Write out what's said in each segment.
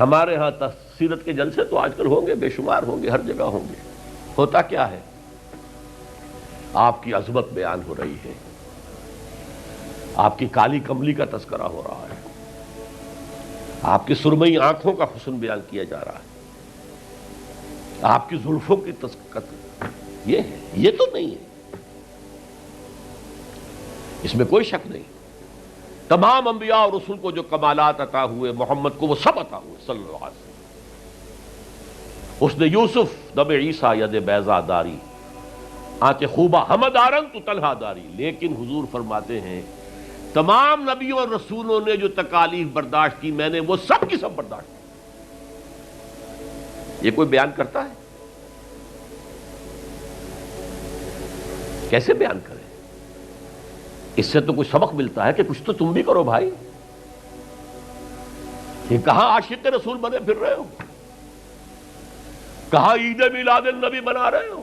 ہمارے ہاں سیرت کے جلسے تو آج کل ہوں گے، بے شمار ہوں گے، ہر جگہ ہوں گے۔ ہوتا کیا ہے؟ آپ کی عظمت بیان ہو رہی ہے، آپ کی کالی کملی کا تذکرہ ہو رہا ہے، آپ کی سرمئی آنکھوں کا حسن بیان کیا جا رہا ہے، آپ کی زلفوں کی یہ ہے، یہ تو نہیں ہے، اس میں کوئی شک نہیں۔ تمام انبیاء اور رسول کو جو کمالات عطا ہوئے، محمد کو وہ سب عطا ہوئے صلی اللہ علیہ وسلم۔ اس نے یوسف دم عیسیٰ ید بیضا داری، آنچ خوبہ ہمدارن تو تنہا داری، لیکن حضور فرماتے ہیں تمام نبیوں اور رسولوں نے جو تکالیف برداشت کی، میں نے وہ سب کی سب برداشت کی۔ یہ کوئی بیان کرتا ہے؟ کیسے بیان کرے؟ اس سے تو کچھ سبق ملتا ہے کہ کچھ تو تم بھی کرو بھائی۔ یہ کہاں عاشق رسول بنے پھر رہے ہو؟ کہاں عید میلاد النبی بنا رہے ہو؟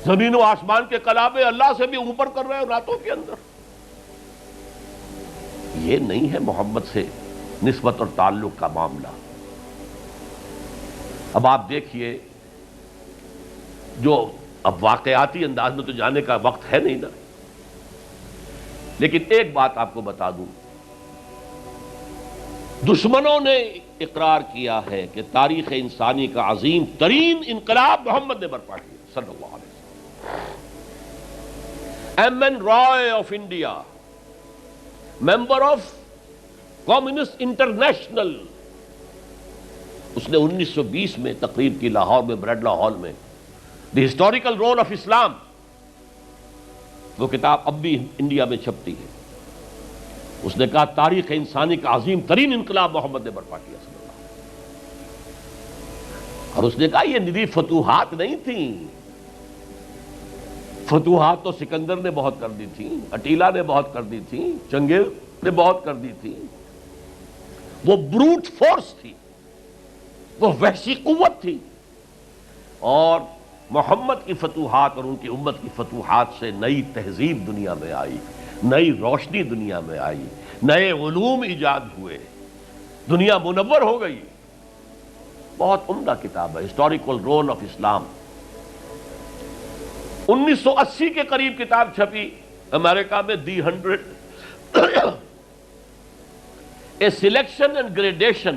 زمین و آسمان کے کلابے اللہ سے بھی اوپر کر رہے ہو راتوں کے اندر۔ یہ نہیں ہے محمد سے نسبت اور تعلق کا معاملہ۔ اب آپ دیکھیے، جو اب واقعاتی انداز میں تو جانے کا وقت ہے نہیں نا، لیکن ایک بات آپ کو بتا دوں، دشمنوں نے اقرار کیا ہے کہ تاریخ انسانی کا عظیم ترین انقلاب محمد نے برپا کیا صلی اللہ علیہ وسلم۔ M N Roy of India, member of communist international, اس نے 1920 میں تقریب کی لاہور میں، بریڈلا ہال میں، دی ہسٹوریکل رول آف اسلام، وہ کتاب اب بھی انڈیا میں چھپتی ہے۔ اس نے کہا تاریخ انسانی کا عظیم ترین انقلاب محمد نے برپا کیا صلی اللہ علیہ وسلم۔ اور اس نے کہا یہ ندی فتوحات نہیں تھیں، فتوحات تو سکندر نے بہت کر دی تھی، اٹیلا نے بہت کر دی تھی، چنگیز نے بہت کر دی تھی۔ وہ بروٹ فورس تھی، وہ وحشی قوت تھی، اور محمد کی فتوحات اور ان کی امت کی فتوحات سے نئی تہذیب دنیا میں آئی، نئی روشنی دنیا میں آئی، نئے علوم ایجاد ہوئے، دنیا منور ہو گئی۔ بہت عمدہ کتاب ہے، ہسٹوریکل رول آف اسلام۔ 1980 کے قریب کتاب چھپی امریکہ میں، دی 100 a selection and gradation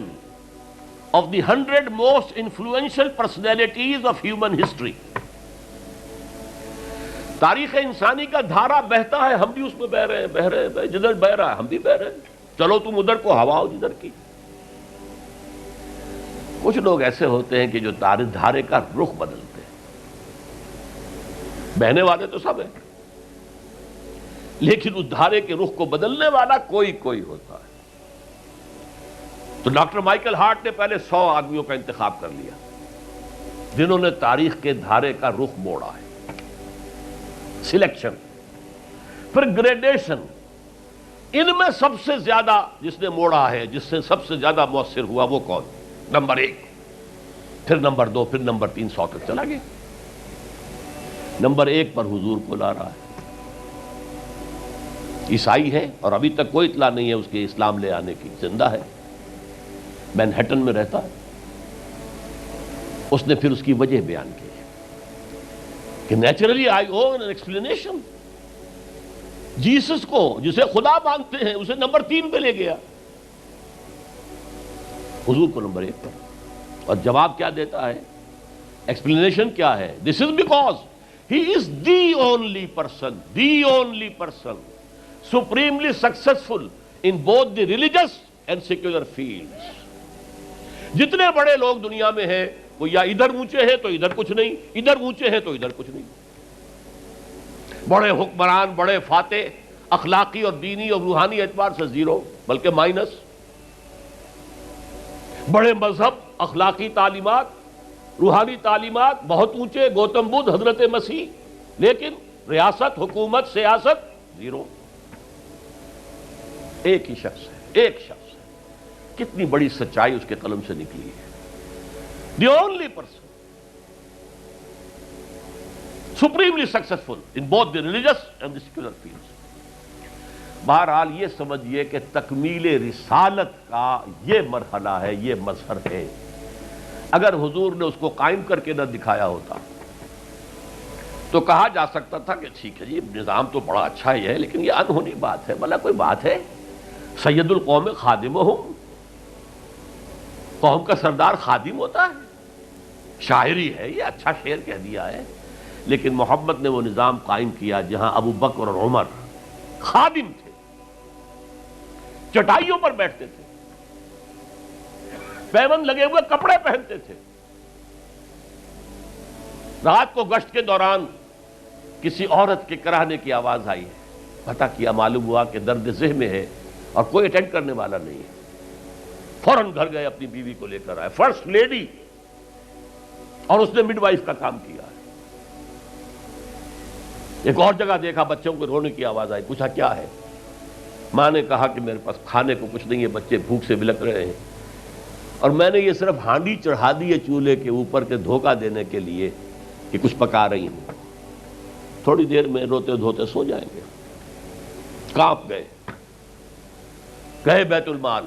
of the 100 most influential personalities of human history۔ تاریخ انسانی کا دھارا بہتا ہے، ہم بھی اس میں بہ رہے ہیں، جدھر بہ رہا ہے ہم بھی بہ رہے ہیں، چلو تم ادھر کو ہوا ہو جدھر کی۔ کچھ لوگ ایسے ہوتے ہیں کہ جو دھارے کا رخ بدلتے ہیں، بہنے والے تو سب ہیں، لیکن اس دھارے کے رخ کو بدلنے والا کوئی ہوتا ہے۔ تو ڈاکٹر مائیکل ہارٹ نے پہلے 100 آدمیوں کا انتخاب کر لیا جنہوں نے تاریخ کے دھارے کا رخ موڑا ہے۔ سلیکشن، پھر گریڈیشن، ان میں سب سے زیادہ جس نے موڑا ہے، جس سے سب سے زیادہ مؤثر ہوا، وہ کون؟ نمبر 1، پھر نمبر 2، پھر نمبر 3، 100 تک چلا گیا۔ نمبر 1 پر حضور کو لا رہا ہے، عیسائی ہے اور ابھی تک کوئی اطلاع نہیں ہے اس کے اسلام لے آنے کی، زندہ ہے، مینہٹن میں رہتا ہے۔ اس نے پھر اس کی وجہ بیان کی کہ naturally I own an explanation. Jesus کو، جسے خدا مانتے ہیں، اسے نمبر 3 پہ لے گیا، حضور کو نمبر 1 پر۔ اور جواب کیا دیتا ہے؟ ایکسپلینیشن کیا ہے؟ This is because he is the only person supremely successful in both the religious and secular fields۔ جتنے بڑے لوگ دنیا میں ہیں وہ یا ادھر اونچے ہیں تو ادھر کچھ نہیں، ادھر اونچے ہیں تو ادھر کچھ نہیں۔ بڑے حکمران، بڑے فاتح، اخلاقی اور دینی اور روحانی اعتبار سے 0 بلکہ مائنس۔ بڑے مذہب، اخلاقی تعلیمات، روحانی تعلیمات بہت اونچے، گوتم بدھ، حضرت مسیح، لیکن ریاست، حکومت، سیاست 0۔ ایک ہی شخص ہے، ایک شخص ہے، کتنی بڑی سچائی اس کے قلم سے نکلی ہے۔ دی only person supremely successful in both the religious and the secular fields۔ بہرحال یہ سمجھیے کہ تکمیل رسالت کا یہ مرحلہ ہے، یہ مظہر ہے۔ اگر حضور نے اس کو قائم کر کے نہ دکھایا ہوتا تو کہا جا سکتا تھا کہ ٹھیک ہے جی نظام تو بڑا اچھا ہی ہے، لیکن یہ انہونی بات ہے، بھلا کوئی بات ہے؟ سید القوم خادمہم، قوم کا سردار خادم ہوتا ہے، شاعری ہے، یہ اچھا شعر کہہ دیا ہے۔ لیکن محمد نے وہ نظام قائم کیا جہاں ابو بکر اور عمر خادم تھے، چٹائیوں پر بیٹھتے تھے، پیون لگے ہوئے کپڑے پہنتے تھے، رات کو گشت کے دوران کسی عورت کے کراہنے کی آواز آئی ہے، پتہ کیا، معلوم ہوا کہ درد ذہن میں ہے اور کوئی اٹینڈ کرنے والا نہیں ہے، فوراً گھر گئے، اپنی بیوی کو لے کر آئے، فرسٹ لیڈی، اور اس نے مڈ وائف کا کام کیا ہے۔ ایک اور جگہ دیکھا، بچوں کو رونے کی آواز آئی، پوچھا کیا ہے؟ ماں نے کہا کہ میرے پاس کھانے کو کچھ نہیں ہے، بچے بھوک سے بلک رہے ہیں، اور میں نے یہ صرف ہانڈی چڑھا دی ہے چولہے کے اوپر کے دھوکہ دینے کے لیے کہ کچھ پکا رہی ہوں، تھوڑی دیر میں روتے دھوتے سو جائیں گے۔ کانپ گئے، گئے بیت المال،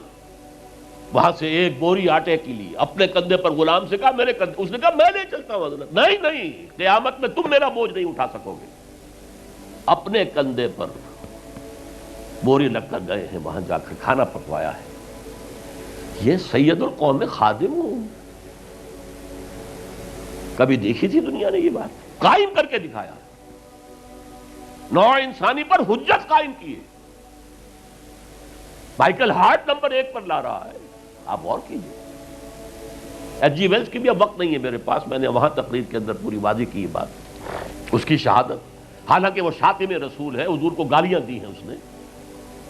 وہاں سے ایک بوری آٹے کی لی، اپنے کندھے پر، غلام سے کہا میرے کندھے، اس نے کہا میں نہیں چلتا ہوں حضرت۔ نہیں، قیامت میں تم میرا بوجھ نہیں اٹھا سکو گے۔ اپنے کندھے پر بوری لگ کر گئے ہیں، وہاں جا کر کھانا پکوایا ہے۔ یہ سید القوم خادم ہوں، کبھی دیکھی تھی دنیا نے یہ بات؟ قائم کر کے دکھایا، نوع انسانی پر حجت قائم کی ہے۔ مائیکل ہارٹ نمبر 1 پر لا رہا ہے، آپ غور کیجئے۔ ایچ جی ویلز کی بھی اب وقت نہیں ہے میرے پاس، میں نے وہاں تقریر کے اندر پوری واضح کی یہ بات، اس کی شہادت، حالانکہ وہ شاتم رسول ہے، حضور کو گالیاں دی ہیں اس نے،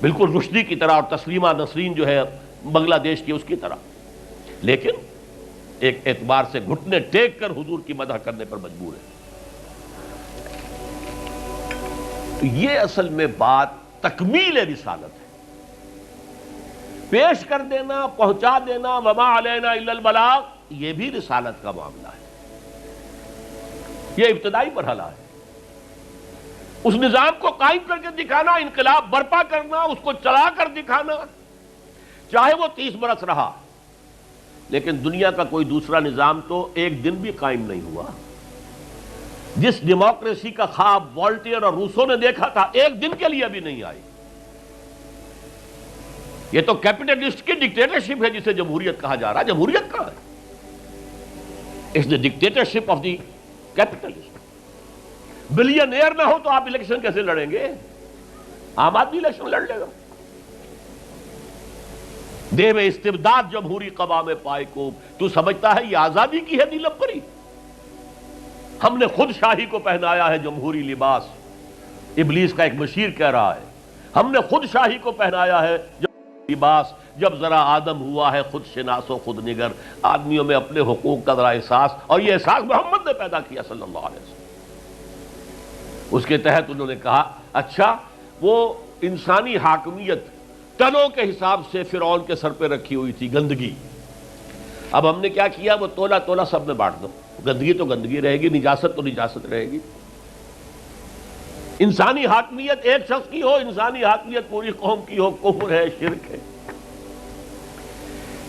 بالکل رشدی کی طرح، اور تسلیمہ نسرین جو ہے بنگلہ دیش کی اس کی طرح، لیکن ایک اعتبار سے گھٹنے ٹیک کر حضور کی مدح کرنے پر مجبور ہے۔ تو یہ اصل میں بات تکمیل رسالت ہے، پیش کر دینا، پہنچا دینا، وما علینا الا البلاغ، یہ بھی رسالت کا معاملہ ہے، یہ ابتدائی مرحلہ ہے۔ اس نظام کو قائم کر کے دکھانا، انقلاب برپا کرنا، اس کو چلا کر دکھانا، چاہے وہ 30 برس رہا، لیکن دنیا کا کوئی دوسرا نظام تو ایک دن بھی قائم نہیں ہوا۔ جس ڈیموکریسی کا خواب والٹیئر اور روسو نے دیکھا تھا، ایک دن کے لیے بھی نہیں آئی۔ یہ تو کیپٹلسٹ کی ڈکٹیٹرشپ ہے جسے جمہوریت کہا جا رہا ہے۔ جمہوریت کہاں ہے؟ It's the dictatorship of the capitalist. Billionaire نہ ہو تو آپ الیکشن کیسے لڑیں گے؟ عام آدمی الیکشن لڑ لے گا۔ دے میں استبداد جمہوری قوام پائے کو، تو سمجھتا ہے یہ آزادی کی ہے نیلم پری؟ ہم نے خود شاہی کو پہنایا ہے جمہوری لباس، ابلیس کا ایک مشیر کہہ رہا ہے، ہم نے خود شاہی کو پہنایا ہے جمہوری لباس، جب ذرا آدم ہوا ہے خود شناس و خود نگر، آدمیوں میں اپنے حقوق کا ذرا احساس، اور یہ احساس محمد نے پیدا کیا صلی اللہ علیہ وسلم۔ اس کے تحت انہوں نے کہا اچھا وہ انسانی حاکمیت ٹنوں کے حساب سے فرعون کے سر پہ رکھی ہوئی تھی، گندگی، اب ہم نے کیا کیا، وہ تولا تولا سب میں بانٹ دو، گندگی تو گندگی رہے گی، نجاست تو نجاست رہے گی۔ انسانی حاکمیت ایک شخص کی ہو، انسانی حاکمیت پوری قوم کی ہو، کفر ہے، شرک ہے۔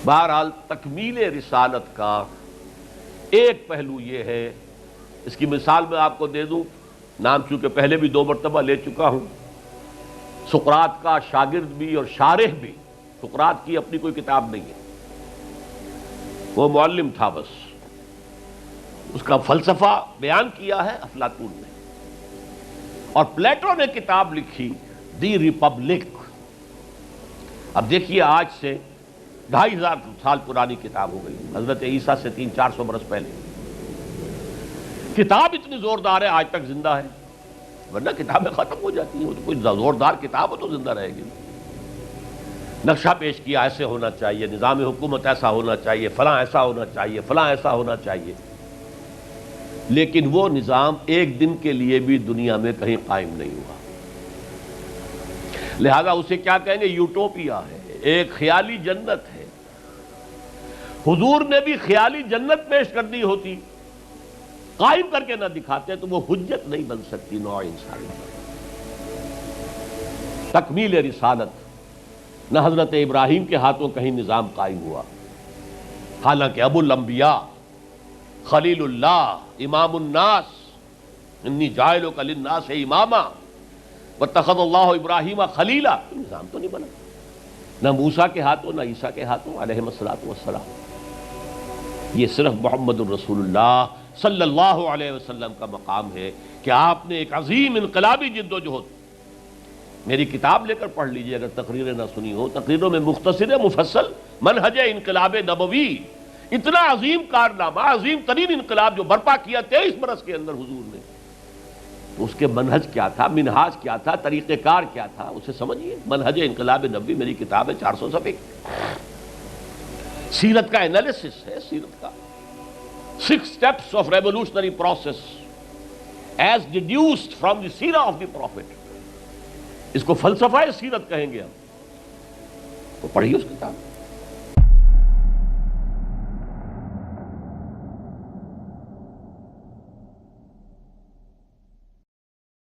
بہرحال تکمیل رسالت کا ایک پہلو یہ ہے، اس کی مثال میں آپ کو دے دوں، نام چونکہ پہلے بھی 2 مرتبہ لے چکا ہوں، سقراط کا شاگرد بھی اور شارح بھی، سقراط کی اپنی کوئی کتاب نہیں ہے، وہ معلم تھا بس، اس کا فلسفہ بیان کیا ہے افلاطون نے، اور پلیٹو نے کتاب لکھی دی ریپبلک۔ اب دیکھیے آج سے 2500 سال پرانی کتاب ہو گئی، حضرت عیسیٰ سے 300-400 برس پہلے، کتاب اتنی زوردار ہے آج تک زندہ ہے، ورنہ کتابیں ختم ہو جاتی ہیں، تو کوئی زوردار کتاب ہو تو زندہ رہے گی۔ نقشہ پیش کیا ایسے ہونا چاہیے، نظام حکومت ایسا ہونا چاہیے، فلاں ایسا ہونا چاہیے، فلاں ایسا ہونا چاہیے، لیکن وہ نظام ایک دن کے لیے بھی دنیا میں کہیں قائم نہیں ہوا، لہذا اسے کیا کہیں گے؟ یوٹوپیا ہے، ایک خیالی جنت ہے۔ حضور نے بھی خیالی جنت پیش کر دی ہوتی، قائم کر کے نہ دکھاتے تو وہ حجت نہیں بن سکتی نوع انسانی۔ تکمیل رسالت، نہ حضرت ابراہیم کے ہاتھوں کہیں نظام قائم ہوا، حالانکہ ابو الانبیاء، خلیل اللہ، امام الناس، انی جاعلک للناس اماما واتخذ اللہ ابراہیم خلیلا، نظام تو نہیں بنا، نہ موسیٰ کے ہاتھوں نہ عیسیٰ کے ہاتھوں علیہ الصلوۃ والسلام۔ یہ صرف محمد الرسول اللہ صلی اللہ علیہ وسلم کا مقام ہے کہ آپ نے ایک عظیم انقلابی جد و جہد، میری کتاب لے کر پڑھ لیجئے اگر تقریریں نہ سنی ہو، تقریروں میں مختصر مفصل منہج انقلاب نبوی، اتنا عظیم کارنامہ، عظیم ترین انقلاب جو برپا کیا 23 برس کے اندر حضور نے، تو اس کے منہج کیا تھا، منہاج کیا تھا، طریقہ کار کیا تھا، اسے سمجھیے۔ منہج انقلاب نبوی میری کتاب ہے، 400 صفحے کی، سیرت کا انالیسس ہے، سیرت کا 6 steps of revolutionary process as deduced from the سیرہ of the prophet، اس کو فلسفہ سیرت کہیں گے ہم، تو پڑھیے اس کتاب۔